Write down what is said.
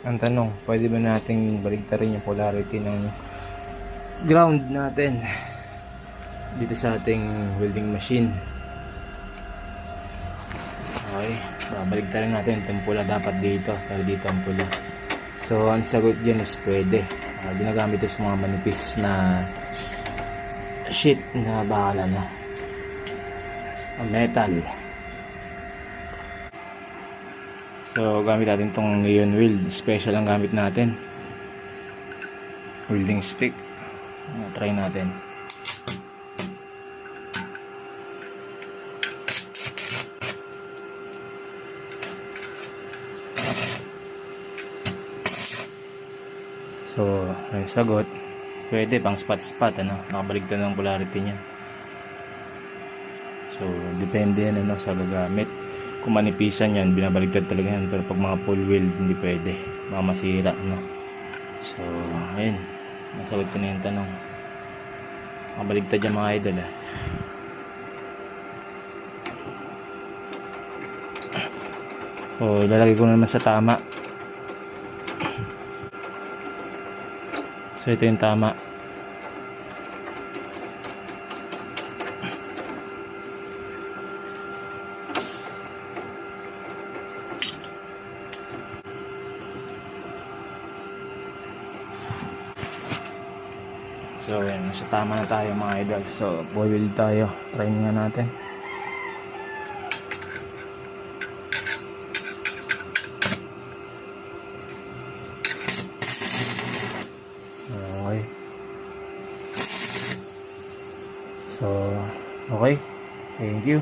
Ang tanong, pwede ba nating baligtarin yung polarity ng ground natin dito sa ating welding machine? Okay, babaligtarin natin itong pula dapat dito, pero dito ang pula. So ang sagot dyan is pwede. Ginagamit ito sa mga manipis na sheet na bakal metal. So gamit natin itong neon weld, special ang gamit natin, welding stick. Try natin. So ang sagot, pwede pang spot nakabaligtad ng polarity niya. So depende yan sa gagamit. Kung manipisan yan, binabaligtad talaga yan. Pero pag mga full weld, hindi pwede, baka masira So ayun, nasagot ko na yung tanong. Makabaligtad yan mga idol So lalagay ko na naman sa tama. So ito yung tama. So yan, nasa tama na tayo mga idol. So boil tayo, try nga natin. Okay. So okay, thank you.